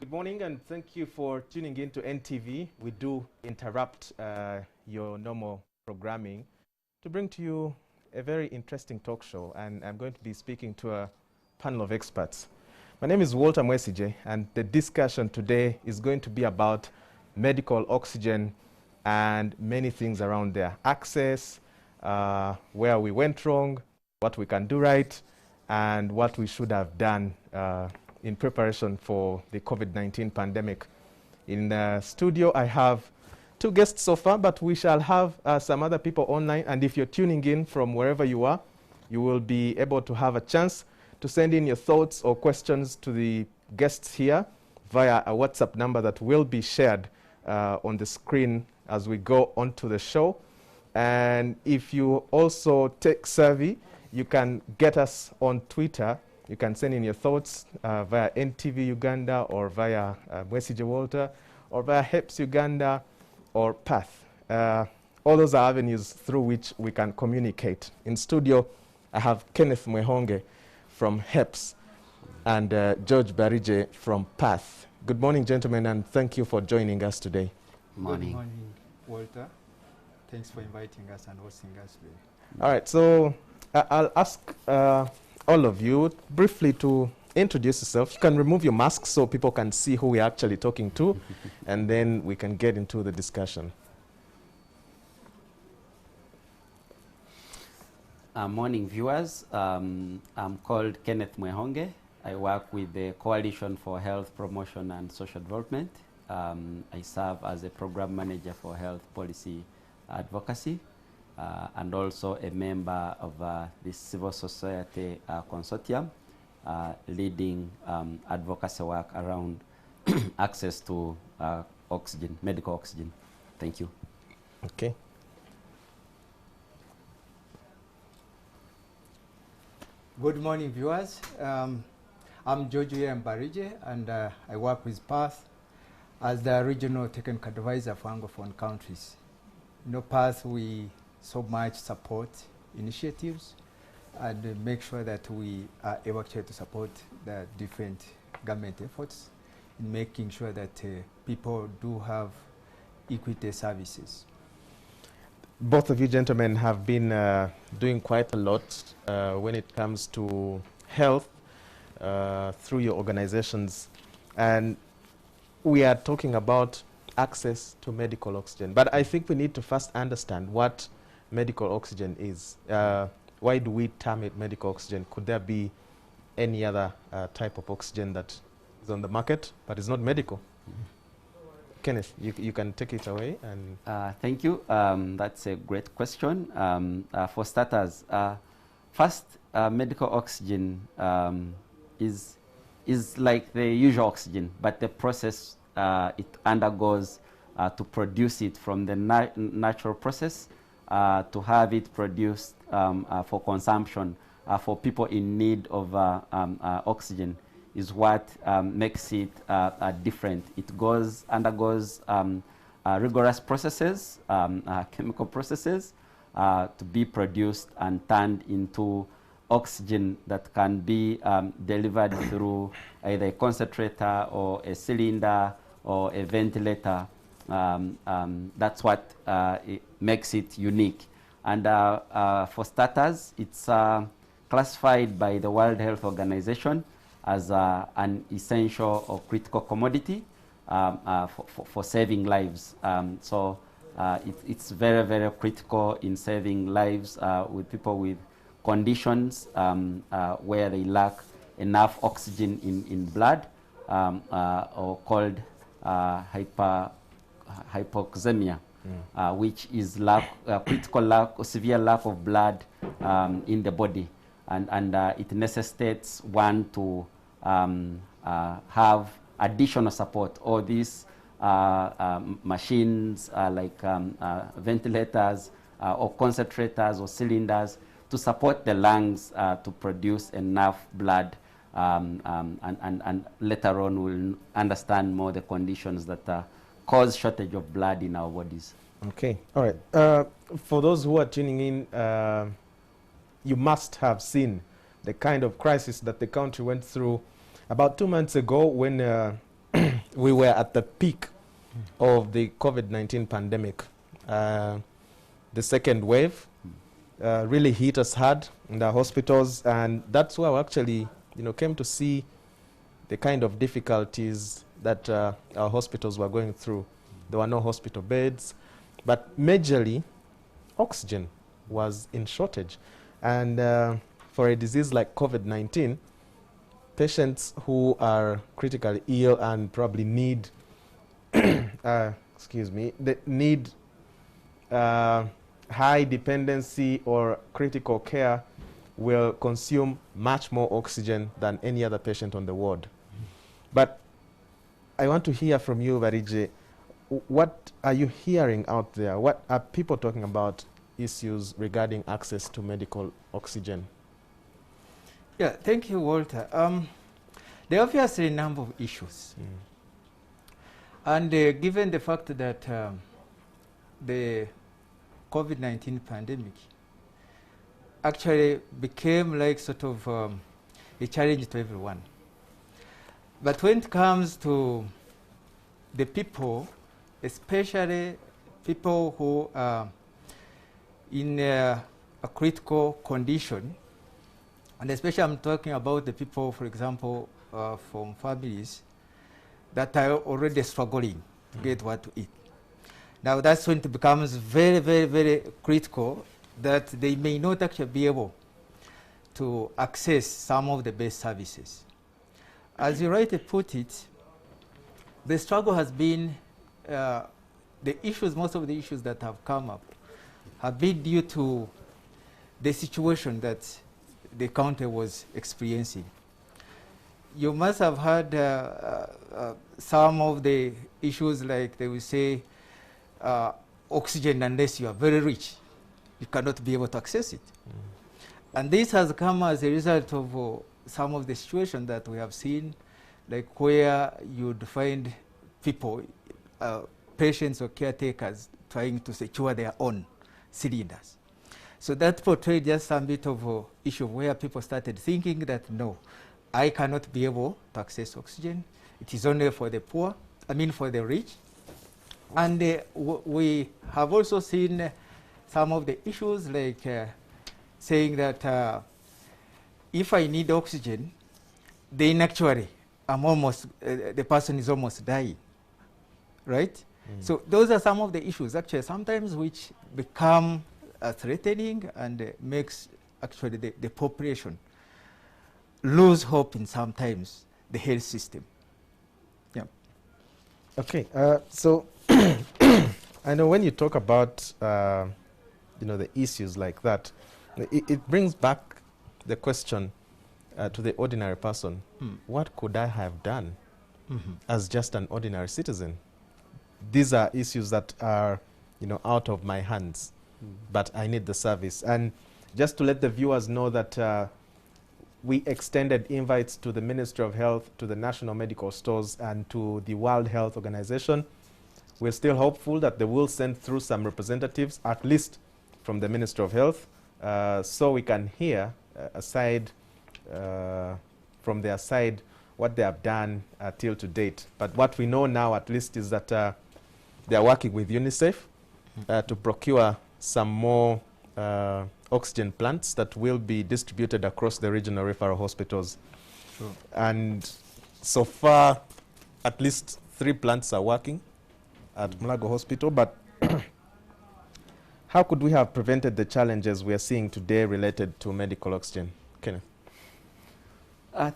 Good morning and thank you for tuning in to NTV. We do interrupt your normal programming to bring to you a very interesting talk show, and I'm going to be speaking to a panel of experts. My name is Walter Mwesije, and the discussion today is going to be about medical oxygen and many things around there. Access, where we went wrong, what we can do right, and what we should have done in preparation for the COVID-19 pandemic. In the studio, I have two guests so far, but we shall have some other people online. And if you're tuning in from wherever you are, you will be able to have a chance to send in your thoughts or questions to the guests here via a WhatsApp number that will be shared on the screen as we go on to the show. And if you also tech savvy, you can get us on Twitter. You can send in your thoughts via NTV Uganda or via Mwesije Walter or via HEPS Uganda or PATH. All those are avenues through which we can communicate. In studio, I have Kenneth Mwehonge from HEPS and George Barije from PATH. Good morning, gentlemen, and thank you for joining us today. Morning. Good morning, Walter. Thanks for inviting us and hosting us today. All right, so I'll ask all of you briefly to introduce yourself. You can remove your masks so people can see who we're actually talking to, and then we can get into the discussion. Morning, viewers. I'm called Kenneth Mwehonge. I work with the Coalition for Health Promotion and Social Development. I serve as a program manager for health policy advocacy. And also a member of the civil society consortium leading advocacy work around access to oxygen, medical oxygen. Thank you. Okay. Good morning, viewers. I'm George Barije, and I work with PATH as the regional technical advisor for Anglophone countries. You know, PATH, we so much support initiatives and make sure that we are able to support the different government efforts in making sure that people do have equity services. Both of you gentlemen have been doing quite a lot when it comes to health through your organizations, and we are talking about access to medical oxygen. But I think we need to first understand what medical oxygen is. Why do we term it medical oxygen? Could there be any other type of oxygen that is on the market but is not medical? Kenneth, you can take it away. And thank you. That's a great question. For starters, first, medical oxygen is like the usual oxygen, but the process it undergoes to produce it from the natural process to have it produced for consumption for people in need of oxygen is what makes it different. It undergoes rigorous processes, chemical processes, to be produced and turned into oxygen that can be delivered through either a concentrator or a cylinder or a ventilator. That's what it makes it unique. And for starters, it's classified by the World Health Organization as an essential or critical commodity for saving lives. So it's very, very critical in saving lives with people with conditions where they lack enough oxygen in blood, or called hypoxemia, which is critical lack or severe lack of blood in the body, and it necessitates one to have additional support, or these machines like ventilators or concentrators or cylinders to support the lungs to produce enough blood, and later on we'll understand more the conditions that cause shortage of blood in our bodies. Okay, all right. For those who are tuning in, you must have seen the kind of crisis that the country went through about 2 months ago when we were at the peak of the COVID-19 pandemic. The second wave really hit us hard in the hospitals, and that's where we actually, came to see the kind of difficulties that our hospitals were going through. There were no hospital beds, but majorly oxygen was in shortage. And for a disease like COVID-19, patients who are critically ill and probably need, they need high dependency or critical care will consume much more oxygen than any other patient on the ward. But I want to hear from you, Barije. What are you hearing out there? What are people talking about issues regarding access to medical oxygen? Yeah, thank you, Walter. There are obviously a number of issues. And given the fact that the COVID-19 pandemic actually became like sort of a challenge to everyone. But when it comes to the people, especially people who are in a critical condition, and especially I'm talking about the people, for example, from families that are already struggling to get what to eat. Now that's when it becomes very, very, very critical that they may not actually be able to access some of the best services. As you rightly put it, the struggle has been, most of the issues that have come up have been due to the situation that the county was experiencing. You must have heard some of the issues, like they will say, oxygen, unless you are very rich, you cannot be able to access it. And this has come as a result of some of the situations that we have seen, like where you'd find people, patients or caretakers, trying to secure their own cylinders. So that portrayed just some bit of an issue where people started thinking that, no, I cannot be able to access oxygen. It is only for the poor, for the rich. And we have also seen some of the issues, like saying that if I need oxygen, then actually the person is almost dying, right? So those are some of the issues, actually, sometimes which become threatening and makes actually the population lose hope in sometimes the health system. Yeah. Okay, so I know when you talk about the issues like that, it brings back the question to the ordinary person. What could I have done as just an ordinary citizen? These are issues that are out of my hands, but I need the service. And just to let the viewers know that we extended invites to the Ministry of Health, to the National Medical Stores, and to the World Health Organization. We're still hopeful that they will send through some representatives, at least from the Ministry of Health, so we can hear from their side what they have done till to date. But what we know now, at least, is that they are working with UNICEF to procure some more oxygen plants that will be distributed across the regional referral hospitals. Sure. And so far, at least 3 plants are working at Mulago Hospital. But how could we have prevented the challenges we are seeing today related to medical oxygen? Kenneth?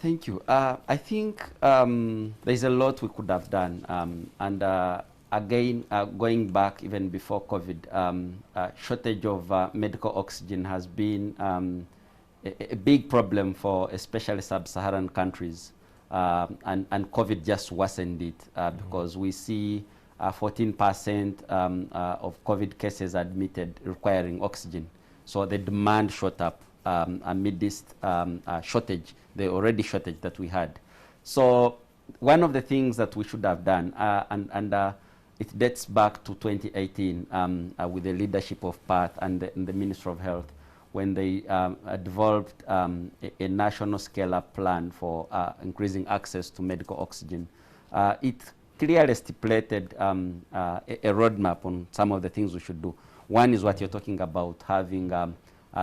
Thank you. I think there's a lot we could have done. Again, going back even before COVID, shortage of medical oxygen has been a big problem for especially sub-Saharan countries. And COVID just worsened it because we see 14% of COVID cases admitted requiring oxygen. So the demand shot up amid this shortage, the already shortage that we had. So one of the things that we should have done, it dates back to 2018 with the leadership of PATH and the Ministry of Health, when they developed a national scale-up plan for increasing access to medical oxygen. It clearly stipulated a roadmap on some of the things we should do. One is what you're talking about, having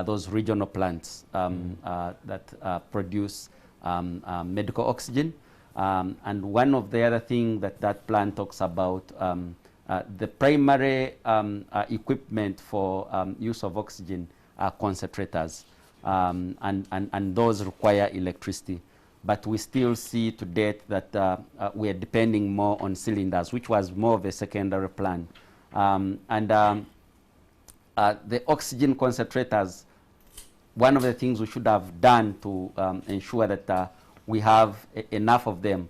those regional plants that produce medical oxygen. And one of the other things that plan talks about, the primary equipment for use of oxygen are concentrators, and those require electricity. But we still see to date that we are depending more on cylinders, which was more of a secondary plan. The oxygen concentrators, one of the things we should have done to ensure that we have enough of them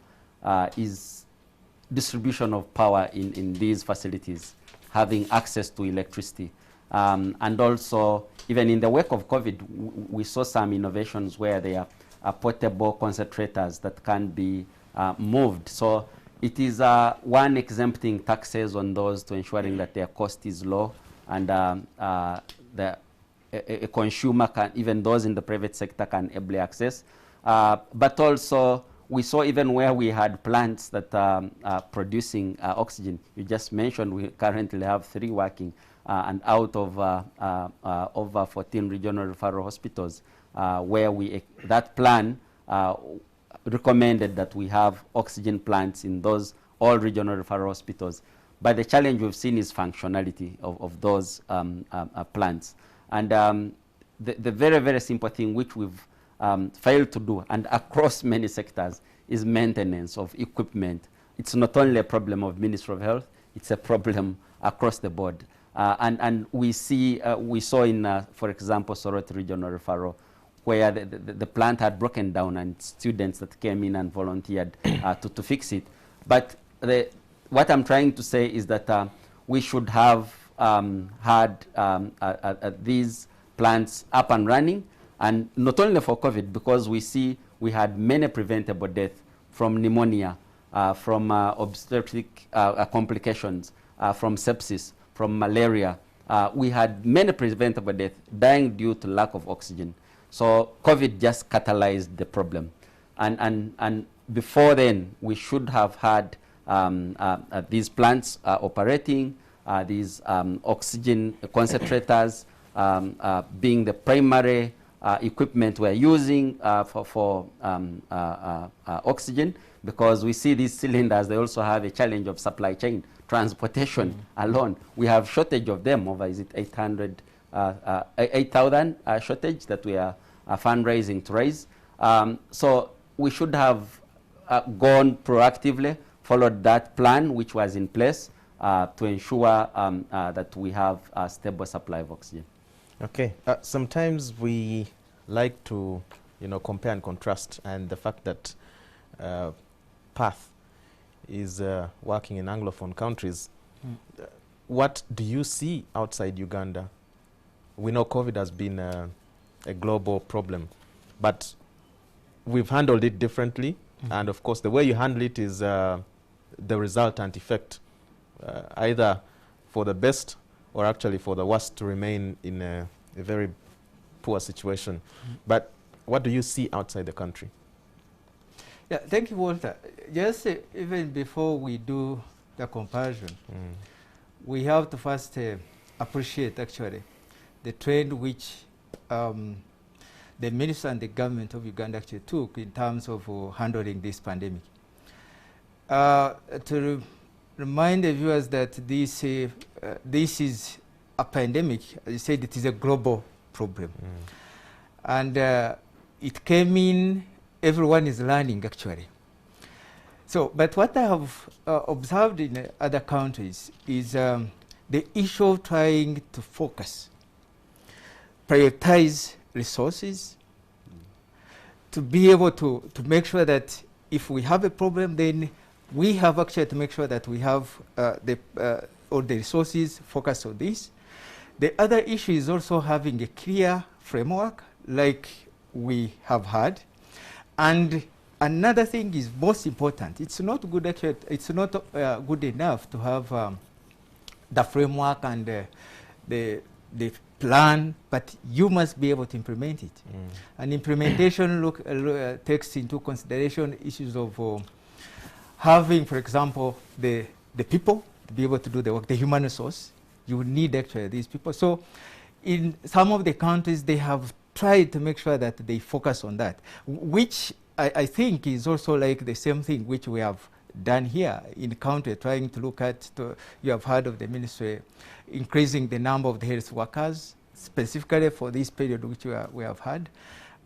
is distribution of power in these facilities, having access to electricity. And also, even in the wake of COVID, we saw some innovations where there are portable concentrators that can be moved. So it is one, exempting taxes on those to ensuring that their cost is low, and a consumer can, even those in the private sector, can ably access. But also, we saw even where we had plants that are producing oxygen. You just mentioned we currently have 3 working, and out of over 14 regional referral hospitals, where that plan recommended that we have oxygen plants in those all regional referral hospitals. But the challenge we've seen is functionality of those plants. And the very, very simple thing which we've failed to do, and across many sectors, is maintenance of equipment. It's not only a problem of Ministry of Health, it's a problem across the board. And we saw in, for example, Soroti Regional Referral, where the plant had broken down and students that came in and volunteered to fix it. But what I'm trying to say is that we should have had these plants up and running, and not only for COVID, because we had many preventable deaths from pneumonia, from obstetric complications, from sepsis, from malaria. We had many preventable deaths dying due to lack of oxygen. So COVID just catalyzed the problem. And before then, we should have had these plants operating, these oxygen concentrators being the primary equipment we're using for oxygen, because we see these cylinders, they also have a challenge of supply chain, transportation alone. We have shortage of them, over, is it 8,000 shortage that we are fundraising to raise. So we should have gone proactively, followed that plan which was in place to ensure that we have a stable supply of oxygen. Okay. Sometimes we like to, compare and contrast, and the fact that Perth is working in Anglophone countries. What do you see outside Uganda? We know COVID has been a global problem, but we've handled it differently. And of course, the way you handle it is the resultant effect, either for the best or actually for the worst to remain in a very poor situation. But what do you see outside the country? Yeah, thank you, Walter. Just even before we do the comparison, we have to first appreciate actually the trend which the minister and the government of Uganda actually took in terms of handling this pandemic. To remind the viewers that this is a pandemic, as you said, it is a global problem. And it came in, everyone is learning actually. So, but what I have observed in other countries is the issue of trying to focus, prioritize resources, to be able to make sure that if we have a problem, then we have actually to make sure that we have all the resources focused on this. The other issue is also having a clear framework like we have had. And another thing is most important. It's not good actually, it's not good enough to have the framework and the plan, but you must be able to implement it. And implementation takes into consideration issues of having, for example, the people to be able to do the work, the human resource. You need actually these people. So in some of the countries, they have tried to make sure that they focus on that, which I think is also like the same thing which we have done here in the country, trying to look at, you have heard of the ministry increasing the number of the health workers, specifically for this period which we have had.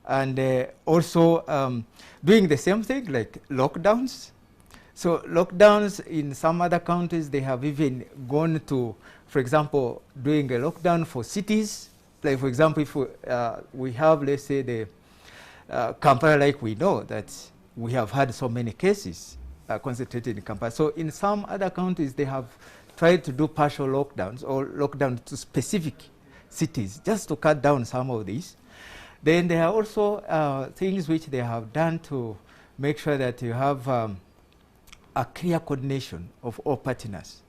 And also doing the same thing like lockdowns. So lockdowns in some other countries, they have even gone to, for example, doing a lockdown for cities. Like for example, if we have, let's say, the Kampala, like we know that we have had so many cases concentrated in Kampala. So in some other countries, they have tried to do partial lockdowns or lockdown to specific cities just to cut down some of these. Then there are also things which they have done to make sure that you have a clear coordination of all partners.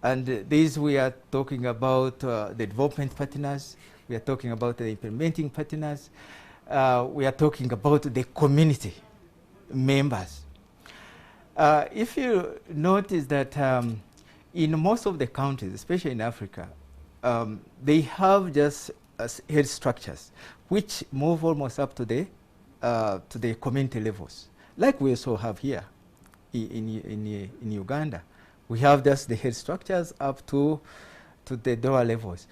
And these we are talking about the development partners, we are talking about the implementing partners, we are talking about the community members. If you notice that in most of the countries, especially in Africa, they have just health structures which move almost up to the community levels, like we also have here in Uganda. We have just the health structures up to the lower levels.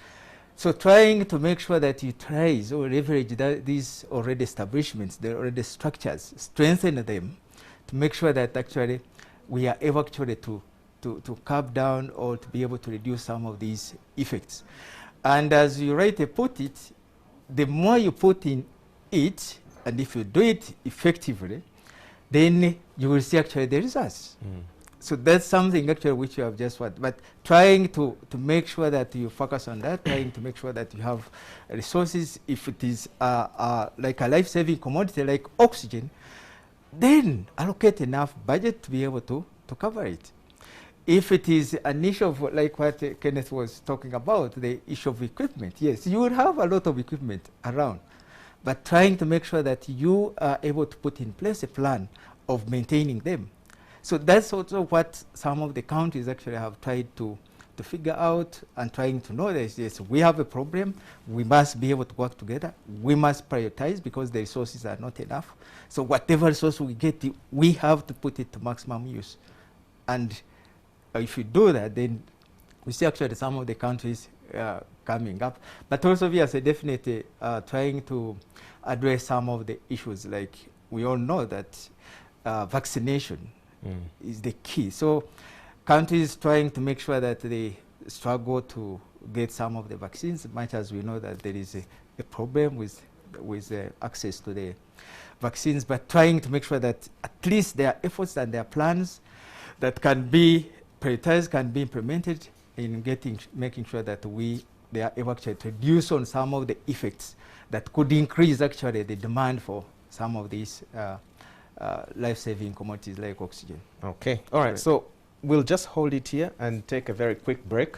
So trying to make sure that you trace or leverage these already establishments, the already structures, strengthen them to make sure that actually we are able actually to curb down or to be able to reduce some of these effects. And as you rightly put it, the more you put in it, and if you do it effectively, then you will see actually the results. So that's something actually which you have just what, but trying to make sure that you focus on that, trying to make sure that you have resources. If it is like a life-saving commodity like oxygen, then allocate enough budget to be able to cover it. If it is an issue of like what Kenneth was talking about, the issue of equipment, yes, you will have a lot of equipment around, but trying to make sure that you are able to put in place a plan of maintaining them. So that's also what some of the countries actually have tried to figure out and trying to know that yes, we have a problem, we must be able to work together, we must prioritize because the resources are not enough. So whatever resource we get, we have to put it to maximum use. And if you do that, then we see actually some of the countries coming up. But also we are definitely trying to address some of the issues, like we all know that vaccination is the key. So countries trying to make sure that they struggle to get some of the vaccines, much as we know that there is a problem with access to the vaccines, but trying to make sure that at least their efforts and their plans that can be prioritized, can be implemented in making sure that they are able to reduce on some of the effects that could increase actually the demand for some of these life-saving commodities like oxygen. Okay, all right. So we'll just hold it here and take a very quick break.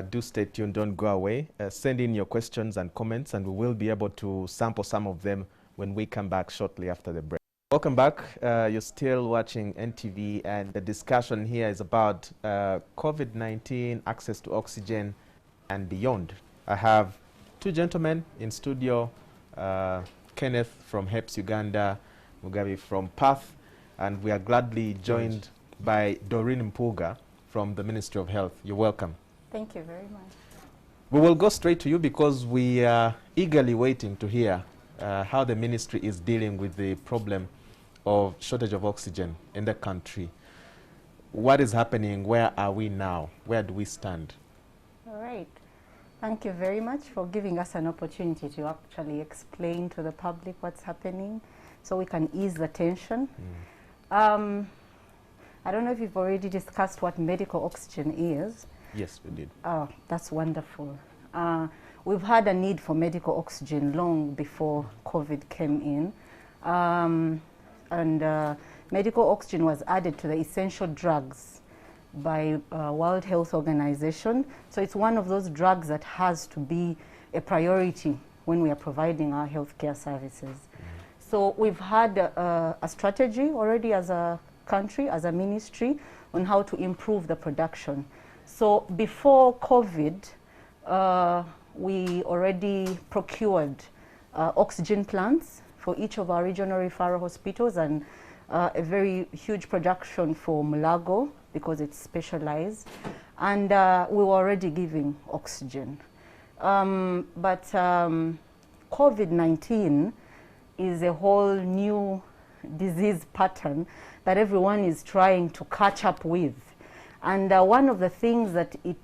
Do stay tuned, don't go away. Send in your questions and comments, and we will be able to sample some of them when we come back shortly after the break. Welcome back. You're still watching NTV, and the discussion here is about COVID-19, access to oxygen, and beyond. I have two gentlemen in studio, Kenneth from HEPS Uganda, Mugabe from Perth, and we are gladly joined by Doreen Mpuga from the Ministry of Health. You're welcome. Thank you very much. We will go straight to you because we are eagerly waiting to hear how the ministry is dealing with the problem of shortage of oxygen in the country. What is happening? Where are we now? Where do we stand? All right. Thank you very much for giving us an opportunity to actually explain to the public what's happening so we can ease the tension. I don't know if you've already discussed what medical oxygen is. Yes, we did. Oh, that's wonderful. We've had a need for medical oxygen long before COVID came in. Medical oxygen was added to the essential drugs by World Health Organization. So it's one of those drugs that has to be a priority when we are providing our healthcare services. So we've had a strategy already as a country as a ministry on how to improve the production. So before COVID, we already procured oxygen plants for each of our regional referral hospitals, and a very huge production for Mulago because it's specialized, and we were already giving oxygen. But COVID-19 is a whole new disease pattern that everyone is trying to catch up with. And one of the things that it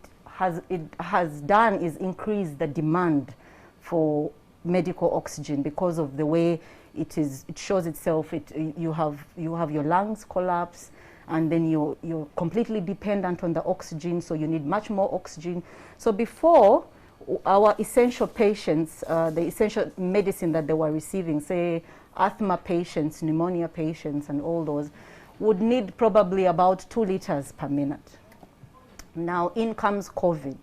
has done is increase the demand for medical oxygen because of the way it shows itself. You have your lungs collapse, and then you're completely dependent on the oxygen, so you need much more oxygen. So before, our essential patients, the essential medicine that they were receiving, say asthma patients, pneumonia patients, and all those, would need probably about 2 liters per minute. Now in comes COVID,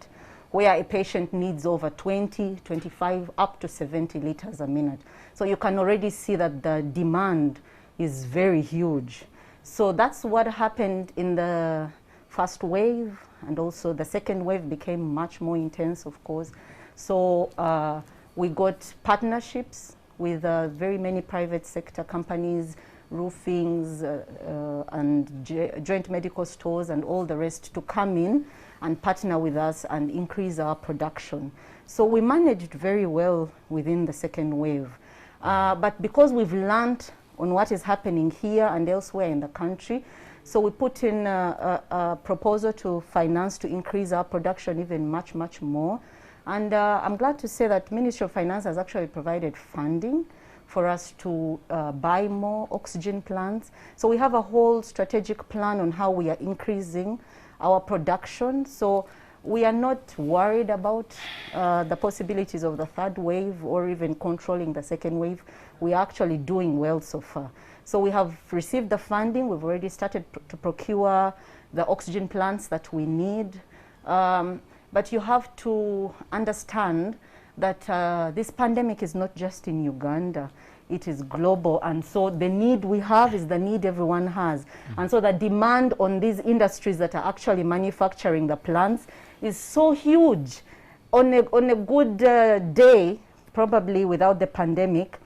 where a patient needs over 20, 25, up to 70 liters a minute. So you can already see that the demand is very huge. So that's what happened in the first wave, and also the second wave became much more intense, of course. So we got partnerships with very many private sector companies, roofings, and joint medical stores and all the rest to come in and partner with us and increase our production. So we managed very well within the second wave. But because we've learned on what is happening here and elsewhere in the country, so we put in a proposal to finance to increase our production even much, much more. And I'm glad to say that Ministry of Finance has actually provided funding for us to buy more oxygen plants. So we have a whole strategic plan on how we are increasing our production. So we are not worried about the possibilities of the third wave or even controlling the second wave. We are actually doing well so far. So we have received the funding. We've already started to procure the oxygen plants that we need. But you have to understand that this pandemic is not just in Uganda, it is global, and so the need we have is the need everyone has. And so the demand on these industries that are actually manufacturing the plants is so huge. On a good day, probably without the pandemic,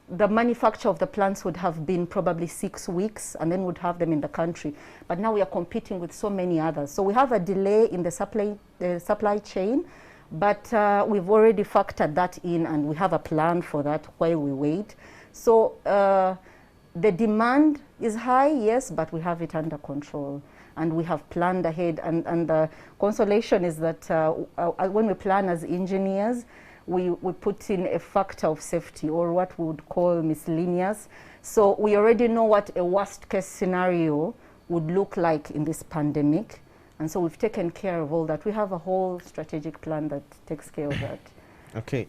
the manufacture of the plants would have been probably 6 weeks, and then would have them in the country. But now we are competing with so many others. So we have a delay in the supply chain, but we've already factored that in, and we have a plan for that while we wait. So the demand is high, yes, but we have it under control, and we have planned ahead. And the consolation is that when we plan as engineers, we put in a factor of safety, or what we would call miscellaneous. So we already know what a worst case scenario would look like in this pandemic. And so we've taken care of all that. We have a whole strategic plan that takes care of that. Okay.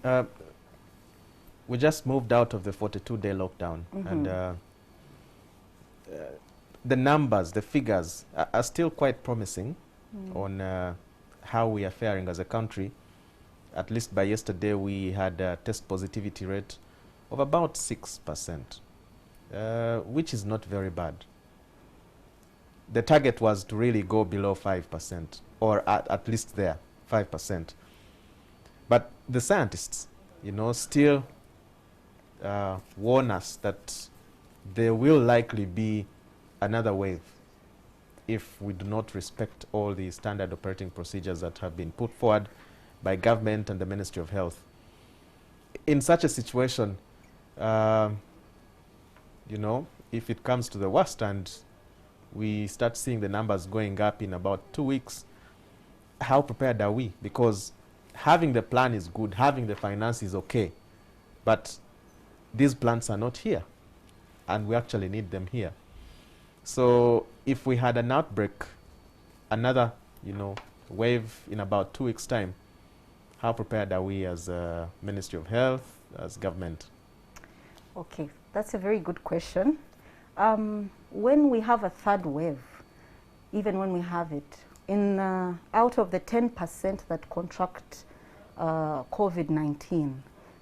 We just moved out of the 42-day lockdown. And the numbers, the figures are still quite promising on how we are faring as a country. At least by yesterday, we had a test positivity rate of about 6%, which is not very bad. The target was to really go below 5%, or at least there, 5%. But the scientists, still warn us that there will likely be another wave if we do not respect all the standard operating procedures that have been put forward by government and the Ministry of Health. In such a situation, if it comes to the worst and we start seeing the numbers going up in about 2 weeks, how prepared are we? Because having the plan is good, having the finance is okay, but these plants are not here, and we actually need them here. So if we had an outbreak, another, wave in about 2 weeks' time, how prepared are we as Ministry of Health, as government? Okay, that's a very good question. When we have a third wave, even when we have it, out of the 10% that contract COVID-19,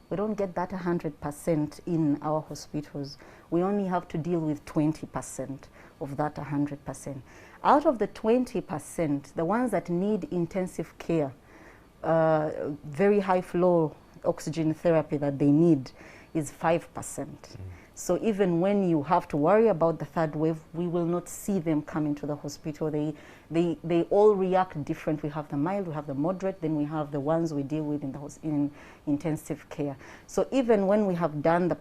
We don't get that 100% in our hospitals. We only have to deal with 20% of that 100%. Out of the 20%, the ones that need intensive care, very high flow oxygen therapy that they need is 5%. So even when you have to worry about the third wave, we will not see them come into the hospital. They all react different. We have the mild, we have the moderate, then we have the ones we deal with in intensive care. So even when we have done the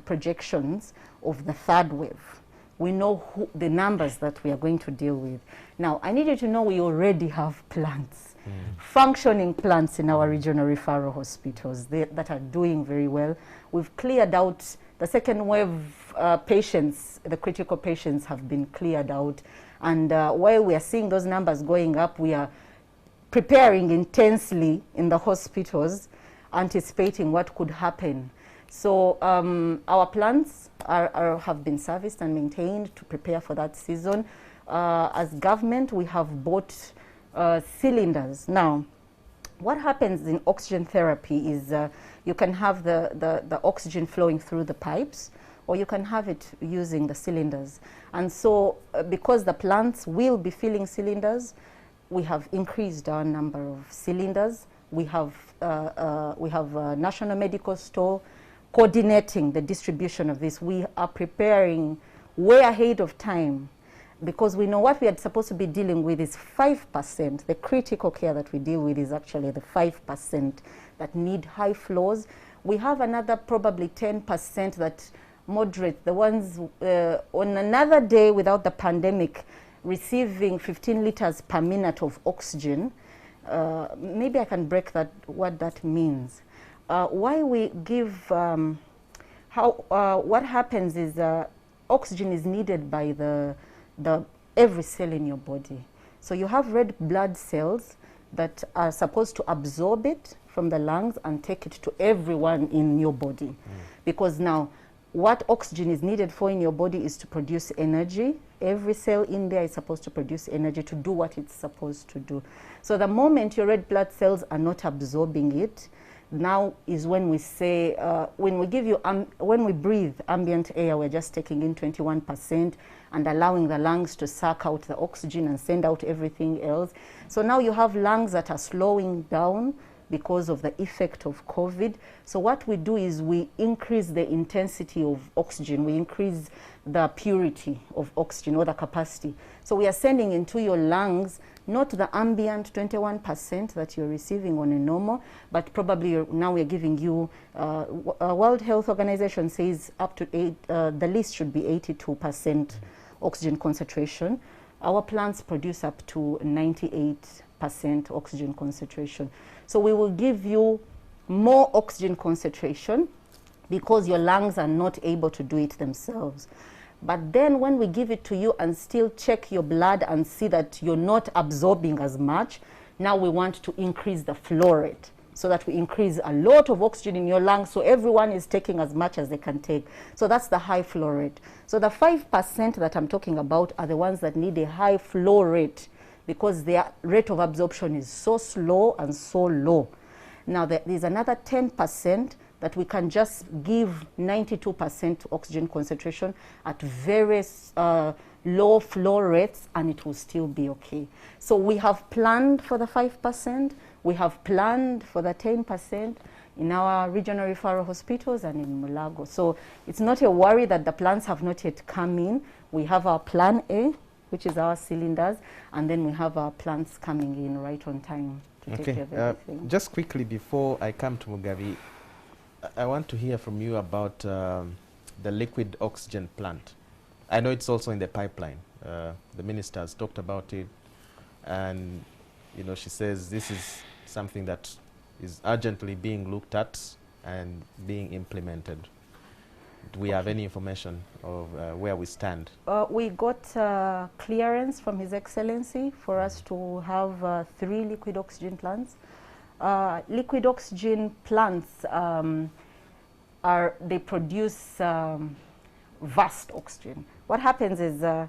projections of the third wave, we know the numbers that we are going to deal with. Now, I need you to know we already have plants, functioning plants in our regional referral hospitals that are doing very well. We've cleared out the second wave patients, the critical patients have been cleared out. And while we are seeing those numbers going up, we are preparing intensely in the hospitals, anticipating what could happen. So our plants have been serviced and maintained to prepare for that season. As government, we have bought cylinders. Now, what happens in oxygen therapy is you can have the oxygen flowing through the pipes, or you can have it using the cylinders. And so because the plants will be filling cylinders, we have increased our number of cylinders. We have a national medical store coordinating the distribution of this. We are preparing way ahead of time, because we know what we are supposed to be dealing with is 5%. The critical care that we deal with is actually the 5% that need high flows. We have another probably 10% that moderate, the ones on another day without the pandemic receiving 15 liters per minute of oxygen. Maybe I can break that, what that means. Why we give, what happens is oxygen is needed by every cell in your body. So you have red blood cells that are supposed to absorb it from the lungs and take it to everyone in your body. Because now, what oxygen is needed for in your body is to produce energy. Every cell in there is supposed to produce energy to do what it's supposed to do. So the moment your red blood cells are not absorbing it, now is when we say, when we give you, when we breathe ambient air, we're just taking in 21% and allowing the lungs to suck out the oxygen and send out everything else. So now you have lungs that are slowing down because of the effect of COVID. So what we do is we increase the intensity of oxygen, we increase the purity of oxygen or the capacity. So we are sending into your lungs not the ambient 21% that you're receiving on a normal, but probably now we're giving you, World Health Organization says up to the least should be 82% oxygen concentration. Our plants produce up to 98% oxygen concentration. So we will give you more oxygen concentration because your lungs are not able to do it themselves. But then when we give it to you and still check your blood and see that you're not absorbing as much, now we want to increase the flow rate so that we increase a lot of oxygen in your lungs so everyone is taking as much as they can take. So that's the high flow rate. So the 5% that I'm talking about are the ones that need a high flow rate because their rate of absorption is so slow and so low. Now there's another 10% that we can just give 92% oxygen concentration at various low flow rates and it will still be okay. So we have planned for the 5%, we have planned for the 10% in our regional referral hospitals and in Mulago. So it's not a worry that the plans have not yet come in. We have our plan A, which is our cylinders, and then we have our plants coming in right on time to take care of everything. Just quickly before I come to Mugabi, I want to hear from you about the liquid oxygen plant. I know it's also in the pipeline. The minister has talked about it, and you know, she says this is something that is urgently being looked at and being implemented. Do we have any information of where we stand? We got clearance from His Excellency for us to have 3 liquid oxygen plants. Liquid oxygen plants they produce vast oxygen. What happens is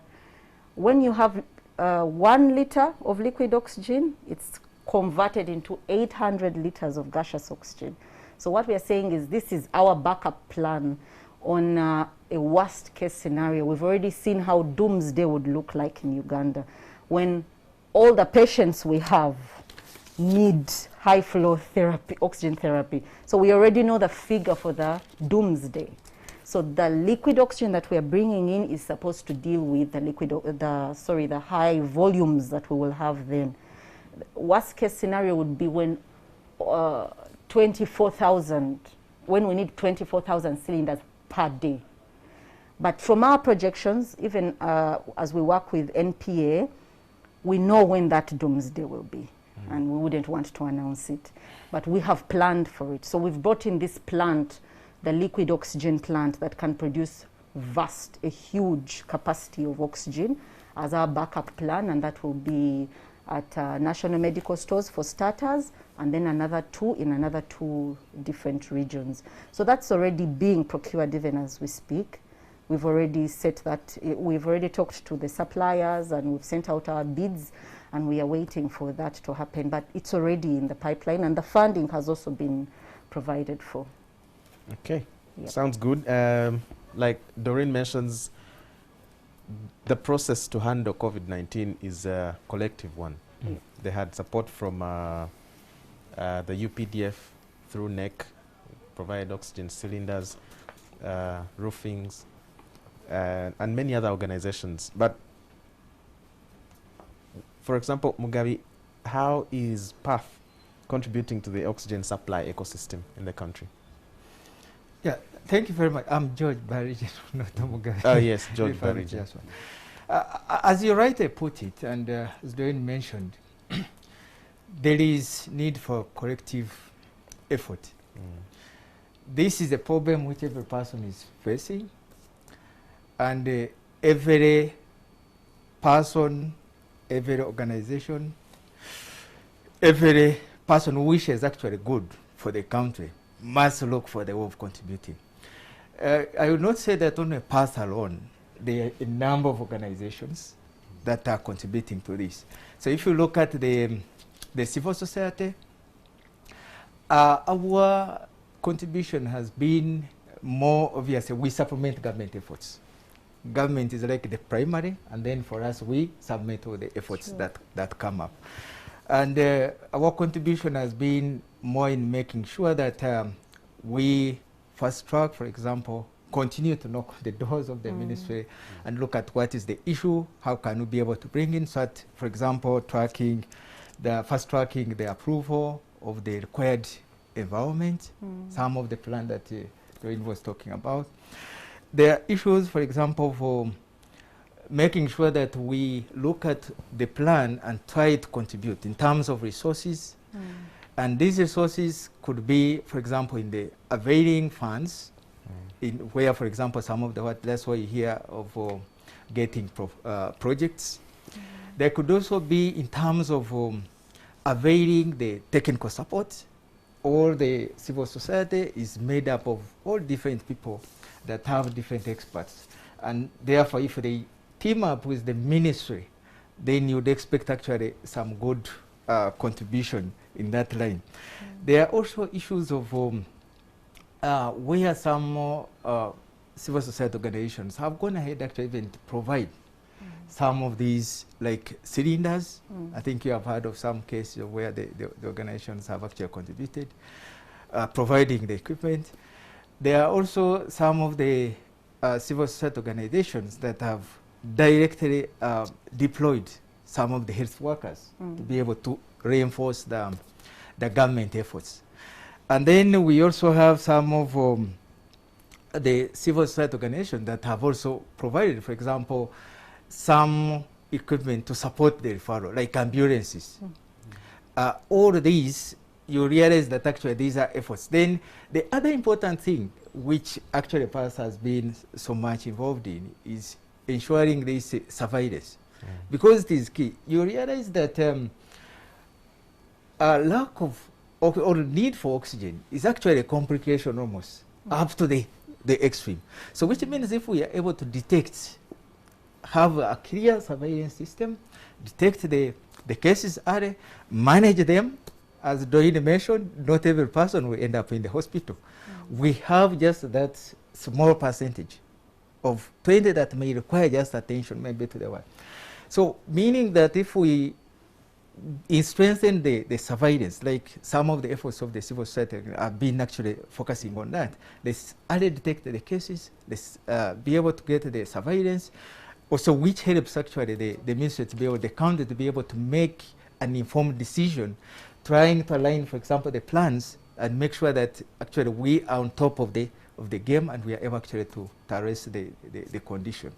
when you have 1 liter of liquid oxygen, it's converted into 800 liters of gaseous oxygen. So what we are saying is this is our backup plan on a worst case scenario. We've already seen how doomsday would look like in Uganda when all the patients we have need high flow therapy, oxygen therapy. So we already know the figure for the doomsday. So the liquid oxygen that we are bringing in is supposed to deal with the high volumes that we will have then. Worst case scenario would be when 24,000, when we need 24,000 cylinders per day. But from our projections, even as we work with NPA, we know when that doomsday will be, and we wouldn't want to announce it. But we have planned for it. So we've brought in this plant, the liquid oxygen plant that can produce a huge capacity of oxygen as our backup plan, and that will be at national medical stores for starters, and then another 2 in another 2 different regions. So that's already being procured even as we speak. We've already we've already talked to the suppliers and we've sent out our bids, and we are waiting for that to happen. But it's already in the pipeline, and the funding has also been provided for. Okay, Yep. sounds good. Like Doreen mentions, the process to handle COVID-19 is a collective one. They had support from the UPDF through NEC, provide oxygen cylinders, roofings, and many other organizations. But for example, Mugabe, how is PATH contributing to the oxygen supply ecosystem in the country? Yeah, thank you very much. I'm George Barigi, not Mugabe. Oh yes, George Barigi. As you rightly put it, and as Doreen mentioned, there is need for collective effort. This is a problem which every person is facing, and every person, every organization, every person who wishes actually good for the country must look for the way of contributing. I would not say that only PATH alone. There are a number of organizations that are contributing to this. So if you look at the civil society, our contribution has been more obvious. We supplement government efforts. Government is like the primary, and then for us, we submit all the efforts that come up. And our contribution has been more in making sure that we fast track, for example, continue to knock on the doors of the ministry and look at what is the issue, how can we be able to bring in such, for example, fast tracking the approval of the required environment, some of the plan that Doreen was talking about. There are issues, for example, for making sure that we look at the plan and try to contribute in terms of resources. And these resources could be, for example, in the availing funds, in where, for example, some of that's why you hear of getting projects. There could also be in terms of availing the technical support. All the civil society is made up of all different people that have different experts. And therefore, if they team up with the ministry, then you'd expect actually some good contribution in that line. There are also issues of where some civil society organizations have gone ahead actually even to provide some of these like cylinders. I think you have heard of some cases where the organizations have actually contributed, providing the equipment. There are also some of the civil society organizations that have directly deployed some of the health workers to be able to reinforce the government efforts. And then we also have some of the civil society organizations that have also provided, for example, some equipment to support the referral, like ambulances. All of these, you realize that actually these are efforts. Then the other important thing, which actually PATH has been so much involved in, is ensuring this surveillance. Because it is key. You realize that a lack of or need for oxygen is actually a complication almost up to the extreme. So which means if we are able to detect, have a clear surveillance system, detect the cases early, manage them, as Doine mentioned, not every person will end up in the hospital. We have just that small percentage of 20 that may require just attention, maybe to the one. So meaning that if we strengthen the surveillance, like some of the efforts of the civil society have been actually focusing on that. Let's early detect the cases, let's be able to get the surveillance, also which helps actually the ministry to be able, the county to be able to make an informed decision, trying to align, for example, the plans and make sure that actually we are on top of the game and we are able actually to arrest the condition.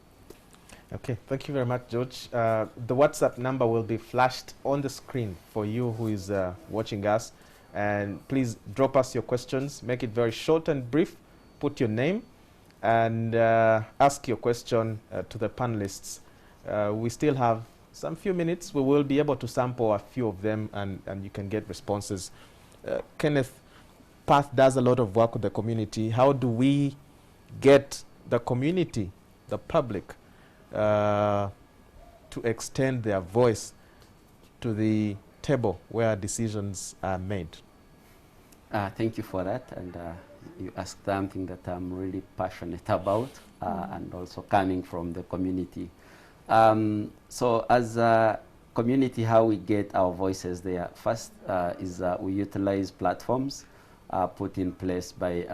Okay, thank you very much, George. The WhatsApp number will be flashed on the screen for you who is watching us. And please drop us your questions. Make it very short and brief. Put your name and ask your question to the panelists. We still have some few minutes. We will be able to sample a few of them and you can get responses. Kenneth, PATH does a lot of work with the community. How do we get the community, the public, to extend their voice to the table where decisions are made? Thank you for that, and you asked something that I'm really passionate about, and also coming from the community. So as a community, how we get our voices there, first is we utilize platforms put in place by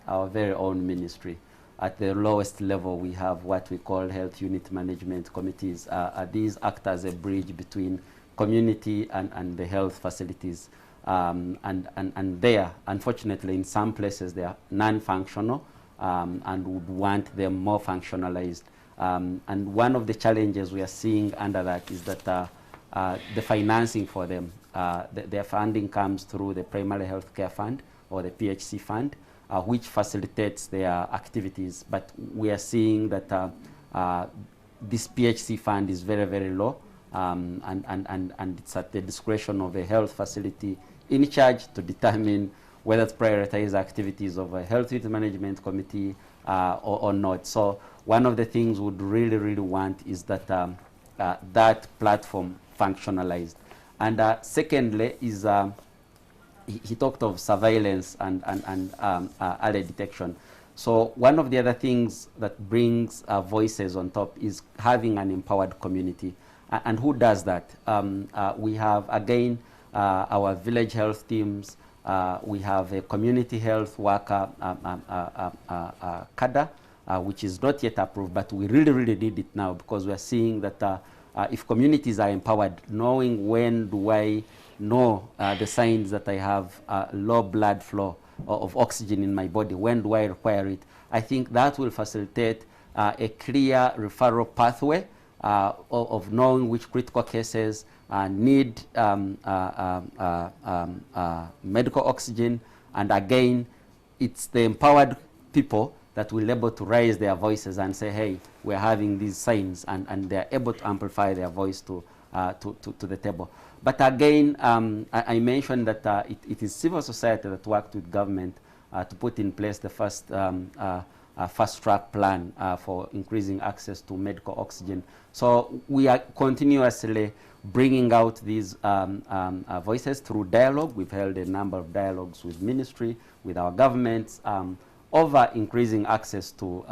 our very own ministry. At the lowest level, we have what we call health unit management committees. These act as a bridge between community and the health facilities. And there, unfortunately, in some places, they are non-functional and would want them more functionalized. And one of the challenges we are seeing under that is that the financing for them, their funding comes through the Primary Health Care Fund or the PHC Fund, which facilitates their activities. But we are seeing that this PHC fund is very, very low, and it's at the discretion of a health facility in charge to determine whether to prioritize activities of a health unit management committee or not. So one of the things we'd really, really want is that that platform functionalized. And secondly is he talked of surveillance and early detection. So one of the other things that brings voices on top is having an empowered community. And who does that? We have, again, our village health teams. We have a community health worker cadre, which is not yet approved, but we really, really need it now because we are seeing that if communities are empowered, knowing when do I know the signs that I have low blood flow of oxygen in my body, when do I require it, I think that will facilitate a clear referral pathway of knowing which critical cases need medical oxygen. And again, it's the empowered people that will be able to raise their voices and say, hey, we're having these signs, and they're able to amplify their voice to the table. But again, I mentioned that it is civil society that worked with government to put in place the first fast-track plan for increasing access to medical oxygen. So we are continuously bringing out these voices through dialogue. We've held a number of dialogues with ministry, with our governments, over increasing access to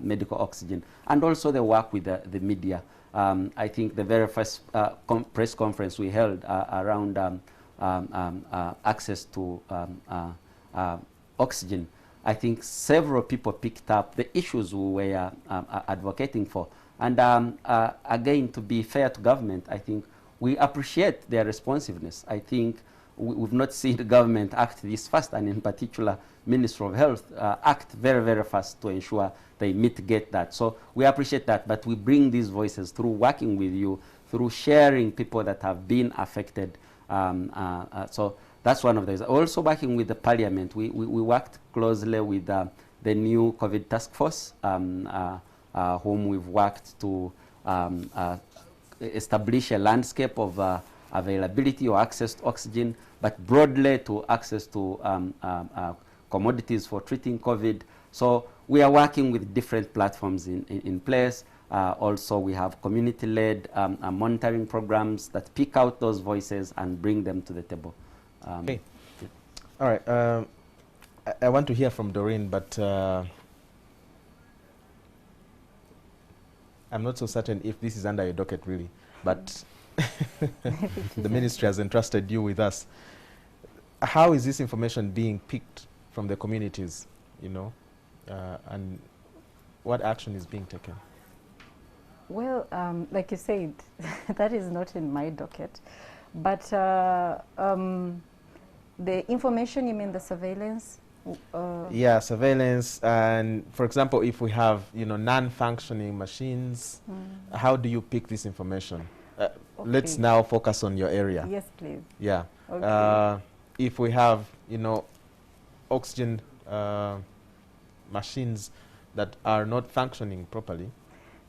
medical oxygen, and also the work with the media. I think the very first press conference we held around access to oxygen, I think several people picked up the issues we were advocating for. And again, to be fair to government, I think we appreciate their responsiveness. I think we've not seen the government act this fast, and in particular, Minister of Health act very, very fast to ensure they mitigate that. So we appreciate that, but we bring these voices through working with you, through sharing people that have been affected. So that's one of those. Also working with the Parliament, we worked closely with the new COVID task force, whom we've worked to establish a landscape of availability or access to oxygen, but broadly to access to commodities for treating COVID. So we are working with different platforms in place. Also, we have community-led monitoring programs that pick out those voices and bring them to the table. Okay. All right. I want to hear from Doreen, but I'm not so certain if this is under your docket, really. But the ministry has entrusted you with us. How is this information being picked from the communities, you know, and what action is being taken? Well, like you said, that is not in my docket. But the information, you mean the surveillance? Yeah, surveillance. And for example, if we have, you know, non-functioning machines, how do you pick this information? Let's now focus on your area. Yes, please. Yeah. Okay. If we have, you know, oxygen machines that are not functioning properly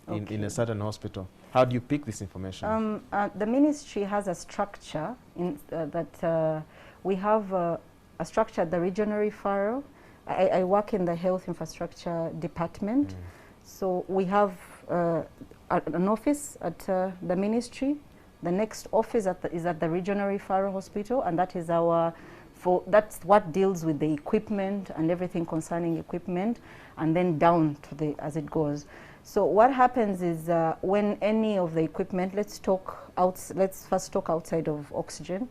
in a certain hospital, how do you pick this information? The ministry has a structure in, that we have a structure at the regional referral. I work in the health infrastructure department. So we have an office at the ministry. The next office is at the regional referral hospital, and that is that's what deals with the equipment and everything concerning equipment, and then down to the as it goes. So what happens is when any of the equipment, let's first talk outside of oxygen,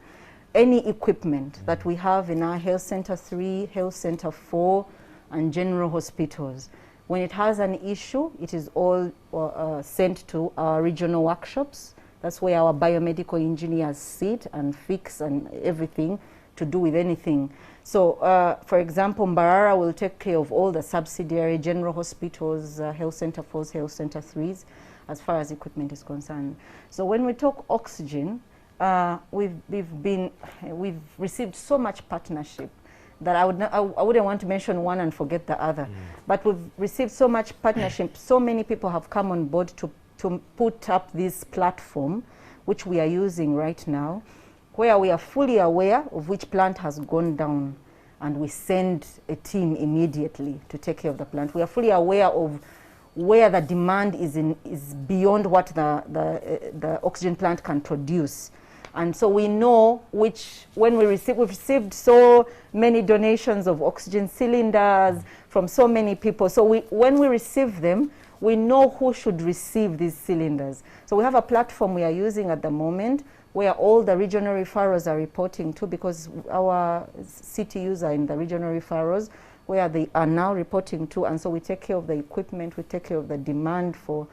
any equipment that we have in our Health Center 3, Health Center 4, and general hospitals, when it has an issue, it is all sent to our regional workshops. That's where our biomedical engineers sit and fix and everything to do with anything. So, for example, Mbarara will take care of all the subsidiary general hospitals, Health Center 4s, Health Center 3s, as far as equipment is concerned. So when we talk oxygen, we've received so much partnership that I wouldn't want to mention one and forget the other. But we've received so much partnership, so many people have come on board to put up this platform, which we are using right now, where we are fully aware of which plant has gone down, and we send a team immediately to take care of the plant. We are fully aware of where the demand is beyond what the oxygen plant can produce. And so we know when we've received so many donations of oxygen cylinders from so many people. So when we receive them, we know who should receive these cylinders. So we have a platform we are using at the moment where all the regional referrals are reporting to, because our CTUs are in the regional referrals where they are now reporting to. And so we take care of the equipment, we take care of the demand for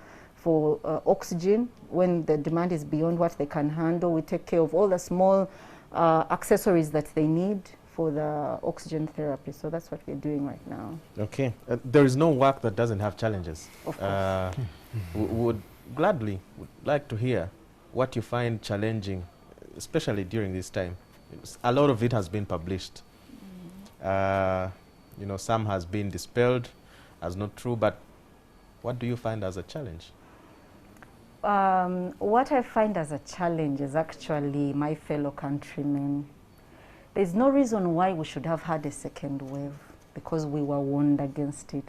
oxygen. When the demand is beyond what they can handle, we take care of all the small accessories that they need for the oxygen therapy. So that's what we're doing right now. Okay. There is no work that doesn't have challenges. Of course. would like to hear what you find challenging, especially during this time. A lot of it has been published. You know, some has been dispelled as not true, but what do you find as a challenge? What I find as a challenge is actually my fellow countrymen. There's no reason why we should have had a second wave, because we were warned against it.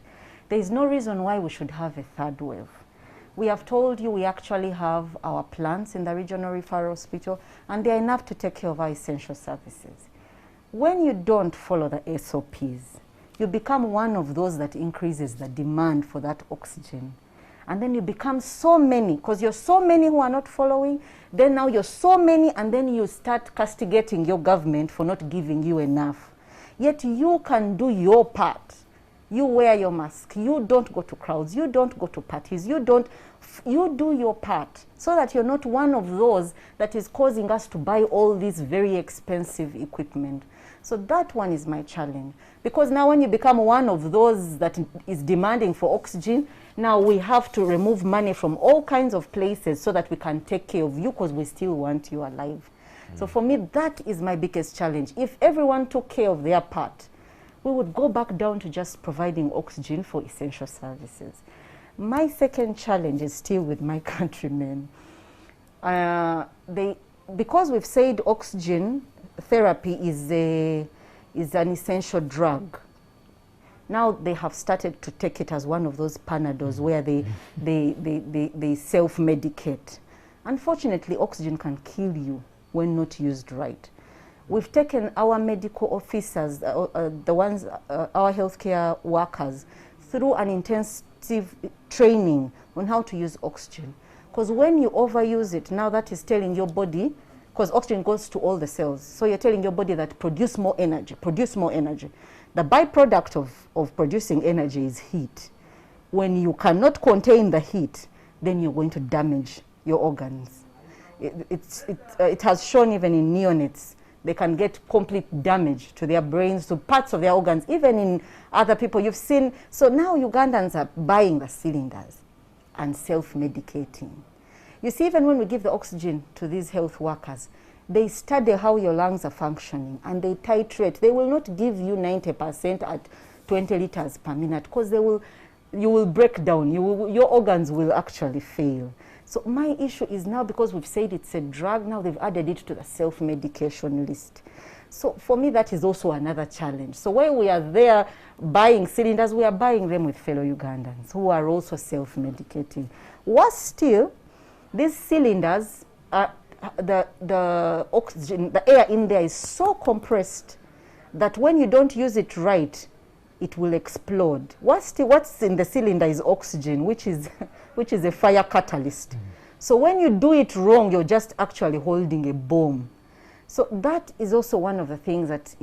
There's no reason why we should have a third wave. We have told you we actually have our plants in the regional referral hospital, and they are enough to take care of our essential services. When you don't follow the SOPs, you become one of those that increases the demand for that oxygen. And then you become so many, because you're so many who are not following, then now you're so many, and then you start castigating your government for not giving you enough. Yet you can do your part. You wear your mask, you don't go to crowds, you don't go to parties, you do your part, so that you're not one of those that is causing us to buy all this very expensive equipment. So that one is my challenge. Because now when you become one of those that is demanding for oxygen, now we have to remove money from all kinds of places so that we can take care of you, because we still want you alive. So for me, that is my biggest challenge. If everyone took care of their part, we would go back down to just providing oxygen for essential services. My second challenge is still with my countrymen. Because we've said oxygen therapy is an essential drug, now they have started to take it as one of those Panadols where they self-medicate. Unfortunately, oxygen can kill you when not used right. We've taken our medical officers, the ones, our healthcare workers, through an intensive training on how to use oxygen. Because when you overuse it, now that is telling your body, because oxygen goes to all the cells, so you're telling your body that produce more energy, produce more energy. The byproduct of producing energy is heat. When you cannot contain the heat, then you're going to damage your organs. It has shown even in neonates, they can get complete damage to their brains, to parts of their organs, even in other people you've seen. So now Ugandans are buying the cylinders and self-medicating. You see, even when we give the oxygen to these health workers, they study how your lungs are functioning and they titrate. They will not give you 90% at 20 liters per minute because you will break down. Your organs will actually fail. So my issue is now, because we've said it's a drug, now they've added it to the self-medication list. So for me, that is also another challenge. So while we are there buying cylinders, we are buying them with fellow Ugandans who are also self-medicating. Worse still, these cylinders, the oxygen, the air in there is so compressed that when you don't use it right, it will explode. What's in the cylinder is oxygen, which is a fire catalyst. So when you do it wrong, you're just actually holding a bomb. So that is also one of the things that